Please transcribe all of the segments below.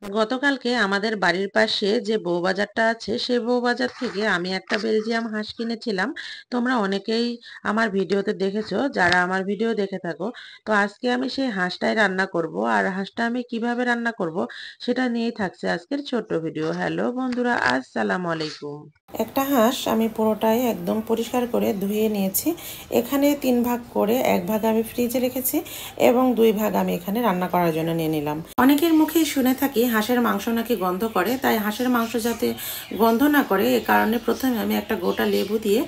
গতকালকে আমাদের বাড়ির পাশে যে বউবাজারটা আছে সেই বউবাজার থেকে আমি একটা বেলজিয়াম হাঁস কিনেছিলাম। তোমরা অনেকেই আমার ভিডিওতে দেখেছো, যারা আমার ভিডিও দেখে থাকো। তো আজকে আমি সেই হাঁসটাই রান্না করব, আর হাঁসটা আমি কিভাবে রান্না করব সেটা নিয়েই থাকছে আজকের ছোট্ট ভিডিও। হ্যালো বন্ধুরা, আসসালামু আলাইকুম। একটা হাঁস আমি পুরোটাই একদম পরিষ্কার করে ধুয়ে নিয়েছি। এখানে 3 ভাগ করে 1 ভাগ আমি ফ্রিজে রেখেছি এবং 2 ভাগ আমি এখানে রান্না করার জন্য নিয়ে নিলাম। অনেকের মুখেই শুনে থাকি হাঁসের মাংস নাকি গন্ধ করে, তাই হাঁসের মাংস যাতে গন্ধ না করে এ কারণে প্রথমে আমি একটা গোটা লেবু দিয়ে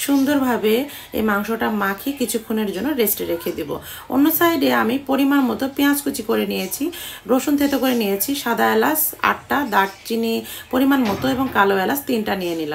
সুন্দরভাবে এই মাংসটা মাখিয়ে কিছুক্ষণের জন্য রেস্টে রেখে দিব। অন্য সাইডে আমি পরিমাণ মতো পেঁয়াজ কুচি করে নিয়েছি, রসুন থেতো করে নিয়েছি, সাদা এলাচ 8টা, দারচিনি পরিমাণ মতো এবং কালো এলাচ 3টা নিয়ে নিলাম।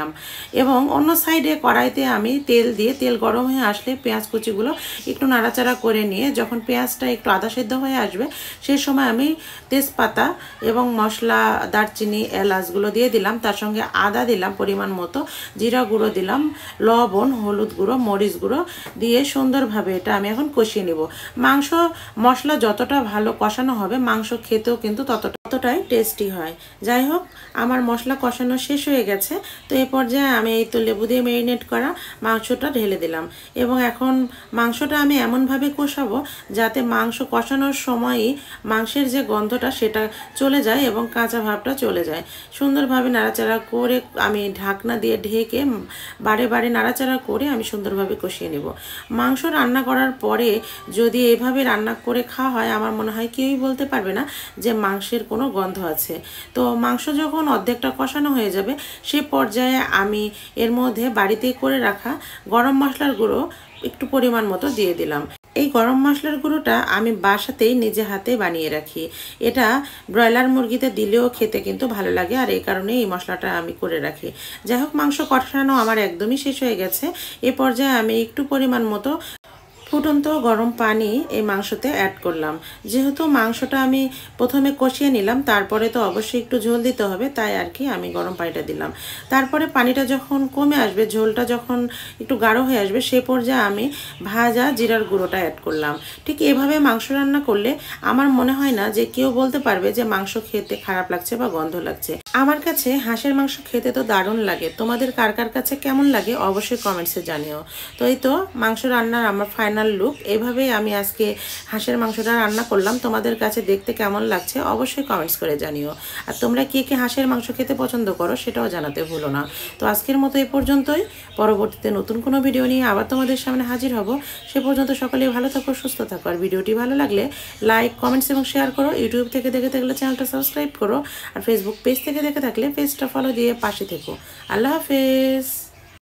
এবং অন্য সাইডে কড়াইতে আমি তেল দিয়ে, তেল গরম হয়ে আসলে পেঁয়াজ কুচিগুলো একটু নাড়াচাড়া করে নিয়ে যখন পেঁয়াজটা একটু আধা সেদ্ধ হয়ে আসবে সেই সময় আমি তেজপাতা এবং মশলা, দারচিনি, এলাচগুলো দিয়ে দিলাম। তার সঙ্গে আদা দিলাম পরিমাণ মতো, জিরা গুঁড়ো দিলাম, লবণ, হলুদ গুঁড়ো, মরিচ গুঁড়ো দিয়ে সুন্দরভাবে এটা আমি এখন কষিয়ে নেব। মাংস মশলা যতটা ভালো কষানো হবে মাংস খেতেও কিন্তু ততটাই টেস্টি হয়। যাই হোক, আমার মশলা কষানো শেষ হয়ে গেছে। তো এই পর্যায়ে আমি এই তো লেবু দিয়ে ম্যারিনেট করা মাংসটা ঢেলে দিলাম এবং এখন মাংসটা আমি এমনভাবে কষাবো যাতে মাংস কষানোর সময়ই মাংসের যে গন্ধটা সেটা চলে যায় এবং কাঁচা ভাবটা চলে যায়। সুন্দরভাবে নাড়াচাড়া করে আমি ঢাকনা দিয়ে ঢেকে বারে বারে নাড়াচাড়া করে আমি সুন্দরভাবে কষিয়ে নেব। মাংস রান্না করার পরে যদি এভাবে রান্না করে খাওয়া হয় আমার মনে হয় কেউই বলতে পারবে না যে মাংসের কোনো গন্ধ আছে। তো মাংস যখন অর্ধেকটা কষানো হয়ে যাবে সে পর্যায়ে আমি এর মধ্যে বাড়িতে করে রাখা গরম মশলার গুঁড়ো একটু পরিমাণ মতো দিয়ে দিলাম। এই গরম মশলার গুঁড়োটা আমি বাসাতেই নিজে হাতে বানিয়ে রাখি। এটা ব্রয়লার মুরগিতে দিলেও খেতে কিন্তু ভালো লাগে, আর এই কারণে এই মশলাটা আমি করে রাখি। যাই হোক, মাংস কষানো আমার একদমই শেষ হয়ে গেছে। এ পর্যায়ে আমি একটু পরিমাণ মতো ফুটন্ত গরম পানি এই মাংসতে অ্যাড করলাম। যেহেতু মাংসটা আমি প্রথমে কষিয়ে নিলাম, তারপরে তো অবশ্যই একটু ঝোল দিতে হবে, তাই আর কি আমি গরম পানিটা দিলাম। তারপরে পানিটা যখন কমে আসবে, ঝোলটা যখন একটু গাঢ় হয়ে আসবে, সে পর্যায়ে আমি ভাজা জিরার গুঁড়োটা অ্যাড করলাম। ঠিক এভাবে মাংস রান্না করলে আমার মনে হয় না যে কেউ বলতে পারবে যে মাংস খেতে খারাপ লাগছে বা গন্ধ লাগছে। আমার কাছে হাঁসের মাংস খেতে তো দারুণ লাগে। তোমাদের কার কার কাছে কেমন লাগে অবশ্যই কমেন্টসে জানিও। তো এই তো মাংস রান্নার আমার ফাইনাল লুক। এভাবেই আমি আজকে হাঁসের মাংসটা রান্না করলাম। তোমাদের কাছে দেখতে কেমন লাগছে অবশ্যই কমেন্টস করে জানিও। আর তোমরা কে কে হাঁসের মাংস খেতে পছন্দ করো সেটাও জানাতে ভুলো না। তো আজকের মতো এই পর্যন্তই। পরবর্তীতে নতুন কোনো ভিডিও নিয়ে আবার তোমাদের সামনে হাজির হব। সে পর্যন্ত সকলে ভালো থাকো, সুস্থ থাকো। আর ভিডিওটি ভালো লাগলে লাইক, কমেন্টস এবং শেয়ার করো। ইউটিউব থেকে দেখে থাকলে চ্যানেলটা সাবস্ক্রাইব করো, আর ফেসবুক পেজ থেকে দেখে থাকলে পেজটা ফলো দিয়ে পাশে থেকো। আল্লাহ হাফেজ।